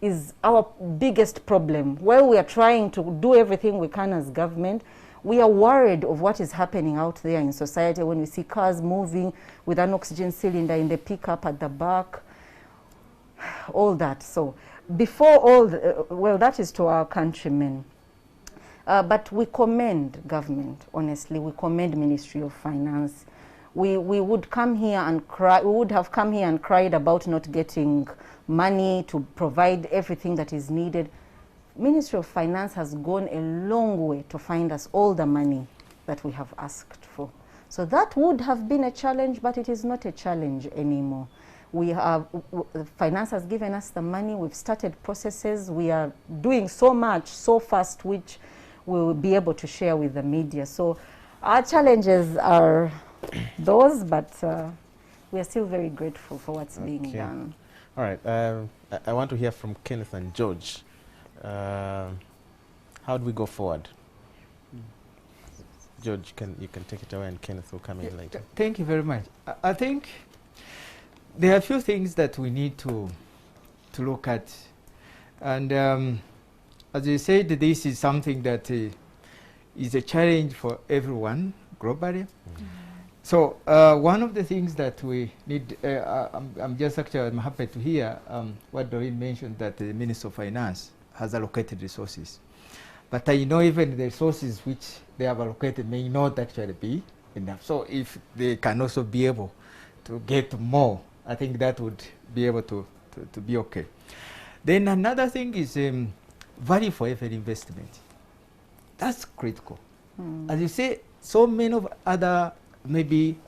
is our biggest problem. While we are trying to do everything we can as government, we are worried of what is happening out there in society when we see cars moving with an oxygen cylinder in the pickup at the back, all that. So before all, well, that is to our countrymen. But we commend government, honestly. We commend Ministry of Finance. We would come here and cry. We would have come here and cried about not getting money to provide everything that is needed. Ministry of Finance has gone a long way to find us all the money that we have asked for. So that would have been a challenge, but it is not a challenge anymore. Finance has given us the money. We've started processes. We are doing so much, so fast, which we'll be able to share with the media. So our challenges are those, but we are still very grateful for what's being done. All right. I want to hear from Kenneth and George. How do we go forward? George, you can take it away, and Kenneth will come in later. Thank you very much. I think there are a few things that we need to look at. And as you said, this is something that is a challenge for everyone globally. So one of the things that we need, I'm happy to hear what Doreen mentioned, that the Minister of Finance has allocated resources. But I know even the resources which they have allocated may not actually be enough. So if they can also be able to get more, I think that would be able to be okay. Then another thing is value for every investment. That's critical. As you say, so many of other maybe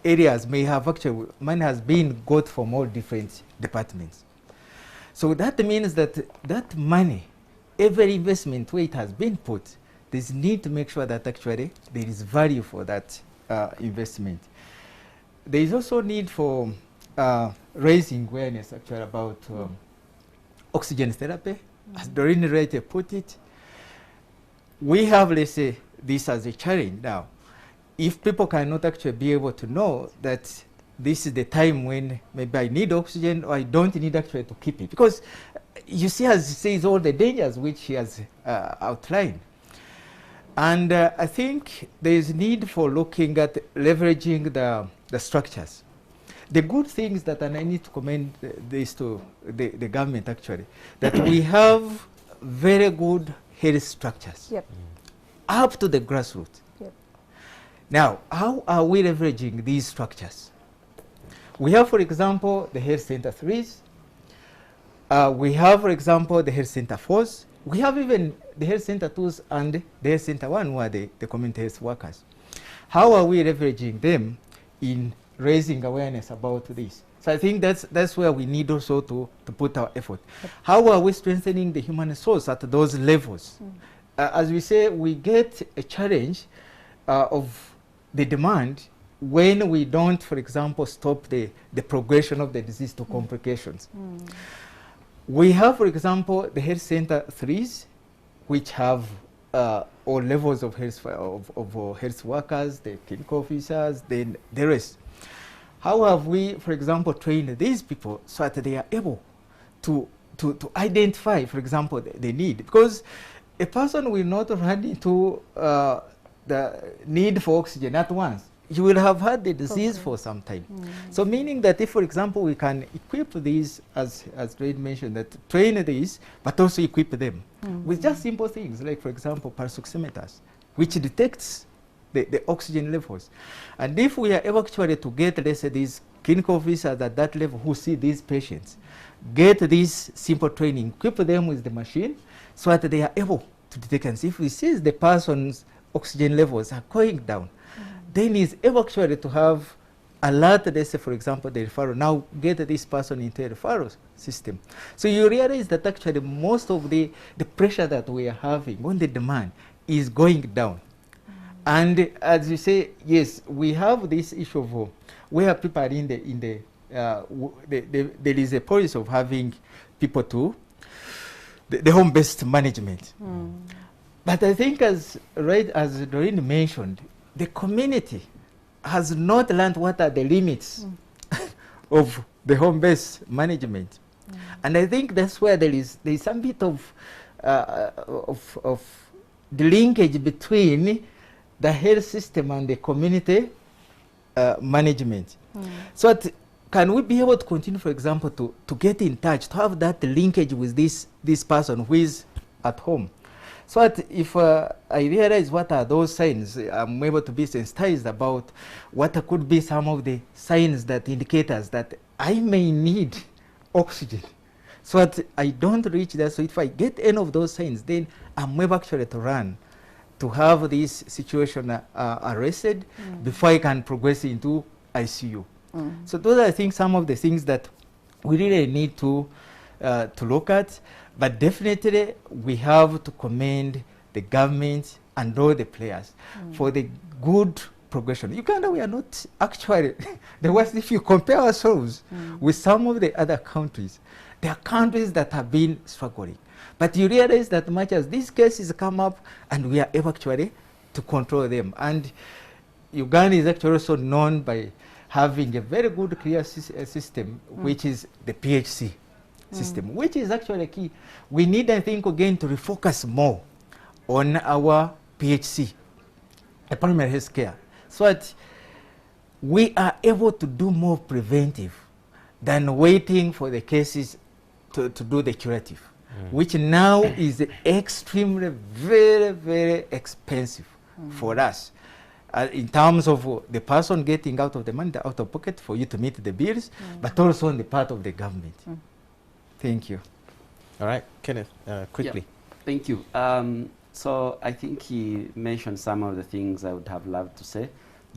areas may have actually, money has been got from all different departments. So that means that that money, every investment where it has been put, there's need to make sure that actually there is value for that investment. There is also need for raising awareness actually about oxygen therapy. As Doreen rightly put it, we have, let's say, this as a challenge now. If people cannot actually be able to know that this is the time when maybe I need oxygen or I don't need actually to keep it. Because you see, as he says, all the dangers which he has outlined. And I think there is need for looking at leveraging the structures. The good things that, and I need to commend this to the government actually, that we have very good health structures up to the grassroots. Now, how are we leveraging these structures? We have, for example, the Health Center 3s. We have, for example, the Health Center 4s. We have even the Health Center 2s and the Health Center 1, who are the community health workers. How are we leveraging them in raising awareness about this? So I think that's where we need also to put our effort. How are we strengthening the human resource at those levels? As we say, we get a challenge of the demand when we don't, for example, stop the progression of the disease to complications. We have, for example, the health center 3s, which have all levels of health, health workers, the clinical officers, then the rest. How have we, for example, trained these people so that they are able to identify, for example, the need? Because a person will not run into the need for oxygen at once. You will have had the disease for some time. So meaning that if, for example, we can equip these, as Reid mentioned, that train these, but also equip them with just simple things, like, for example, pulse oximeters, which detects the oxygen levels. And if we are able actually to get, let's say, these clinical officers at that level who see these patients, get this simple training, equip them with the machine so that they are able to detect. And if we see the person's oxygen levels are going down, then he's able actually to have alert, let's say, for example, the referral. Now get this person into a referral system. So you realize that actually most of the pressure that we are having on the demand is going down. And as you say, yes, we have this issue of where people are there is a policy of having people to the home-based management. But I think, as Doreen mentioned, the community has not learned what are the limits of the home-based management. And I think that's where there is some bit of the linkage between the health system and the community management. So can we be able to continue, for example, to get in touch, to have that linkage with this person who is at home? So that if I realize what are those signs, I'm able to be sensitized about what could be some of the signs, that indicators that I may need oxygen, so that I don't reach that. So if I get any of those signs, then I'm able actually to run to have this situation arrested before I can progress into ICU. So those are, I think, some of the things that we really need to look at. But definitely we have to commend the government and all the players for the good progression. Uganda, we are not actually the worst. If you compare ourselves with some of the other countries, there are countries that have been struggling. But you realize that much as these cases come up, and we are able actually to control them. And Uganda is actually also known by having a very good clear system, which is the PHC system, which is actually key. We need, I think, again, to refocus more on our PHC, primary health care, so that we are able to do more preventive than waiting for the cases to do the curative, which now is extremely, very, very expensive for us. In terms of the person getting out of the money, out of pocket for you to meet the bills, but also on the part of the government. Thank you. All right, Kenneth, quickly. Yeah, thank you. So I think he mentioned some of the things I would have loved to say,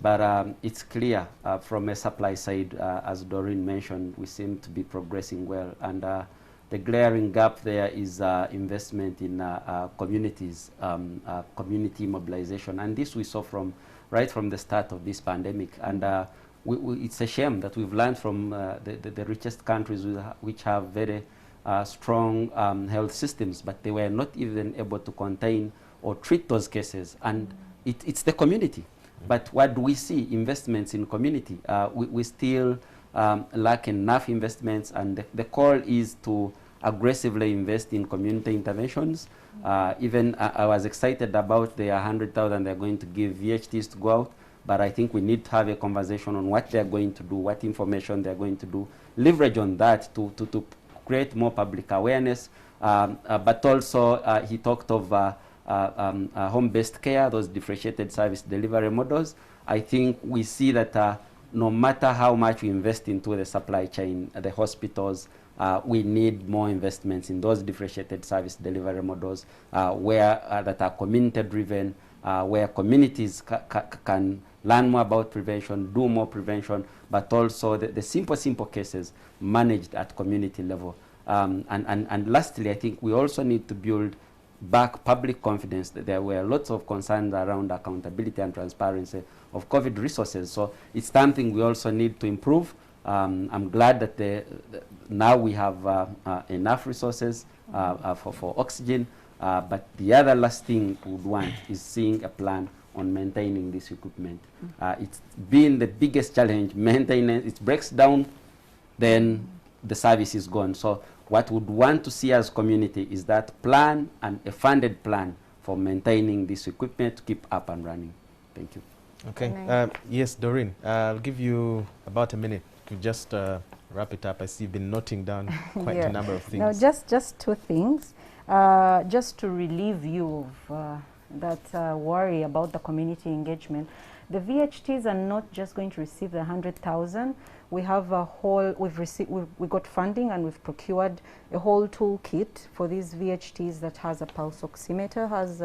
but it's clear from a supply side, as Doreen mentioned, we seem to be progressing well, and the glaring gap there is investment in communities, community mobilization, and this we saw right from the start of this pandemic, and it's a shame that we've learned from the richest countries which have very strong health systems, but they were not even able to contain or treat those cases. And it's the community. But what do we see? Investments in community. We still lack enough investments, and the call is to aggressively invest in community interventions. Even I was excited about the 100,000 they're going to give VHTs to go out. But I think we need to have a conversation on what they're going to do, what information they're going to do, leverage on that to create more public awareness. But also, he talked of home-based care, those differentiated service delivery models. I think we see that no matter how much we invest into the supply chain, the hospitals, we need more investments in those differentiated service delivery models that are community-driven, where communities can learn more about prevention, do more prevention, but also the simple cases managed at community level. And lastly, I think we also need to build back public confidence. There were lots of concerns around accountability and transparency of COVID resources. So it's something we also need to improve. I'm glad that now we have enough resources for oxygen. But the other last thing we would want is seeing a plan on maintaining this equipment. It's been the biggest challenge, maintenance. It breaks down, then the service is gone. So what we would want to see as community is that plan and a funded plan for maintaining this equipment to keep up and running. Thank you. Okay. Yes, Doreen, I'll give you about a minute to just wrap it up. I see you've been noting down quite a number of things. No, just two things. Just to relieve you of that worry about the community engagement. The VHTs are not just going to receive the 100,000. We have a whole, we got funding and we've procured a whole toolkit for these VHTs that has a pulse oximeter, has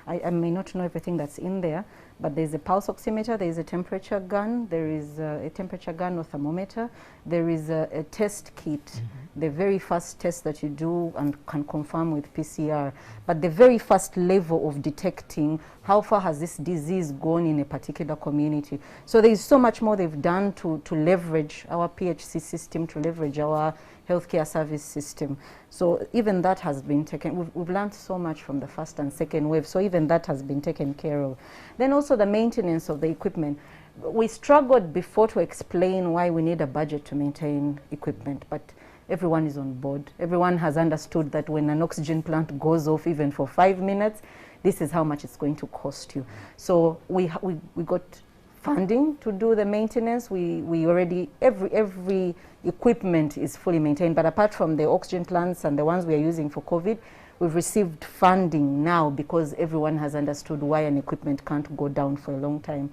I may not know everything that's in there, but there's a pulse oximeter, there is a temperature gun, there is a temperature gun or thermometer, there is a test kit, the very first test that you do and can confirm with PCR, but the very first level of detecting how far has this disease gone in a particular community. So there is so much more they've done to leverage our PHC system, to leverage our healthcare service system. So even that has been taken, we've learned so much from the first and second wave, so even that has been taken care of. Then also the maintenance of the equipment. We struggled before to explain why we need a budget to maintain equipment, but everyone is on board. Everyone has understood that when an oxygen plant goes off even for 5 minutes, this is how much it's going to cost you. So we got funding to do the maintenance. We already, every equipment is fully maintained, but apart from the oxygen plants and the ones we are using for COVID, we've received funding now because everyone has understood why an equipment can't go down for a long time.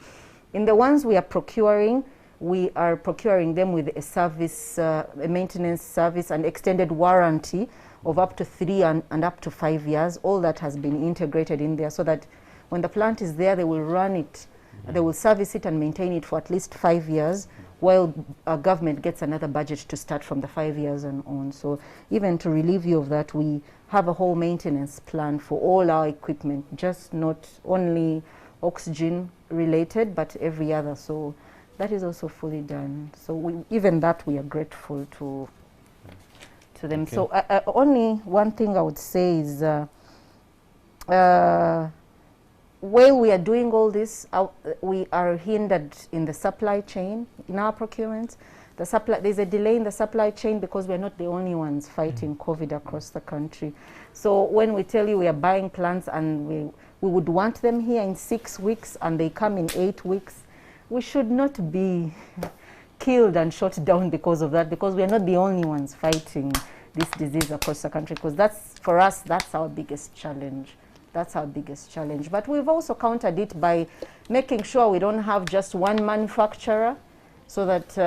In the ones we are procuring them with a service, a maintenance service and extended warranty of up to 3 and up to 5 years. All that has been integrated in there so that when the plant is there, they will run it, they will service it and maintain it for at least 5 years, while our government gets another budget to start from the 5 years and on. So even to relieve you of that, we have a whole maintenance plan for all our equipment, just not only oxygen related, but every other. So that is also fully done. So even that we are grateful to them. Okay. So only one thing I would say is while we are doing all this, we are hindered in the supply chain, in our procurement. There's a delay in the supply chain because we're not the only ones fighting COVID across the country. So when we tell you we are buying plants and we would want them here in 6 weeks and they come in 8 weeks, we should not be killed and shot down because of that, because we are not the only ones fighting this disease across the country, because that's, for us, that's our biggest challenge. That's our biggest challenge. But we've also countered it by making sure we don't have just one manufacturer, so that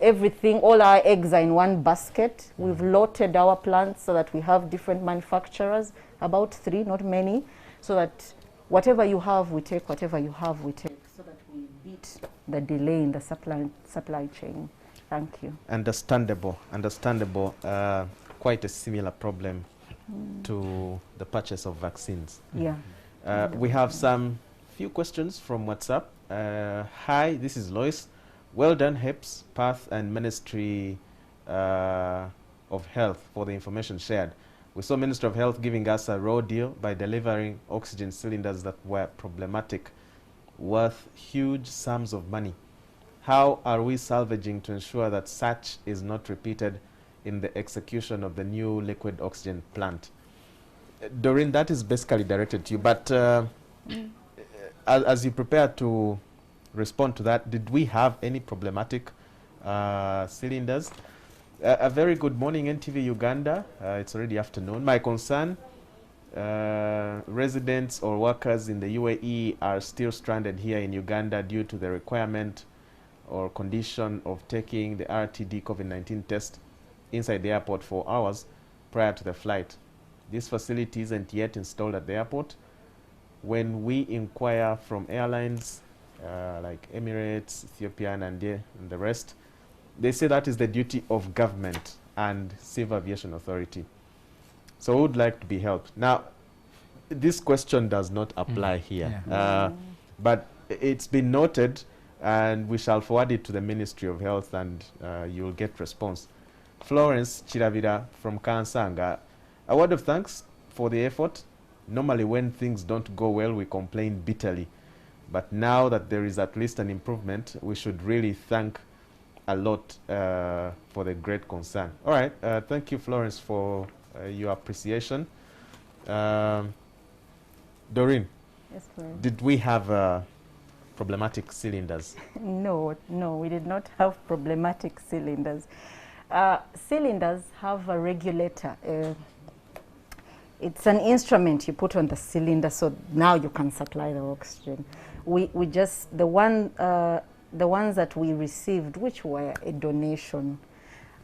everything, all our eggs are in one basket. We've lotted our plants so that we have different manufacturers, about 3, not many, so that whatever you have, we take, whatever you have, we take, so that we beat the delay in the supply chain. Thank you. Understandable, understandable. Quite a similar problem to the purchase of vaccines. Yeah. We have some few questions from WhatsApp. Hi, this is Lois. Well done, HEPS, PATH, and Ministry of Health for the information shared. We saw Ministry of Health giving us a raw deal by delivering oxygen cylinders that were problematic, worth huge sums of money. How are we salvaging to ensure that such is not repeated in the execution of the new liquid oxygen plant? Doreen, that is basically directed to you, but as you prepare to respond to that, did we have any problematic cylinders? A very good morning, NTV Uganda. It's already afternoon. My concern, residents or workers in the UAE are still stranded here in Uganda due to the requirement or condition of taking the RTD COVID-19 test inside the airport for hours prior to the flight. This facility isn't yet installed at the airport. When we inquire from airlines like Emirates, Ethiopian, and the rest, they say that is the duty of government and Civil Aviation Authority. So we would like to be helped. Now, this question does not apply here. Yeah. But it's been noted, and we shall forward it to the Ministry of Health, and you'll get response. Florence Chiravira from Kansanga, a word of thanks for the effort. Normally when things don't go well, we complain bitterly. But now that there is at least an improvement, we should really thank a lot for the great concern. All right, thank you, Florence, for your appreciation. Doreen, Yes, please. did we have problematic cylinders? No, we did not have problematic cylinders. Cylinders have a regulator. It's an instrument you put on the cylinder, so now you can supply the oxygen. We just, the ones that we received, which were a donation,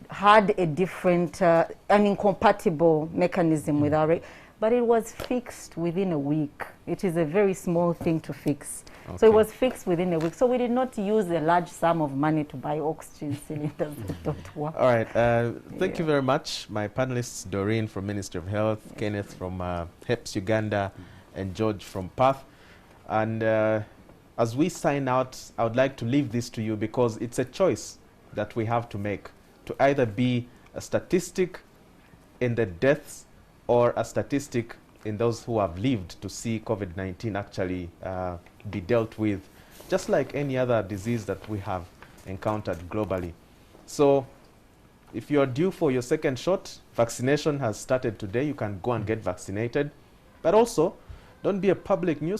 had a different, an incompatible mechanism with our, but it was fixed within a week. It is a very small thing to fix. Okay. So it was fixed within a week. So we did not use a large sum of money to buy oxygen cylinders that don't work. All right, thank you very much. My panelists, Doreen from Ministry of Health, Kenneth from HEPS Uganda, and George from Perth. And as we sign out, I would like to leave this to you because it's a choice that we have to make, to either be a statistic in the deaths or a statistic in those who have lived to see COVID-19 actually be dealt with, just like any other disease that we have encountered globally. So if you are due for your second shot, vaccination has started today. You can go and get vaccinated. But also, don't be a public nuisance.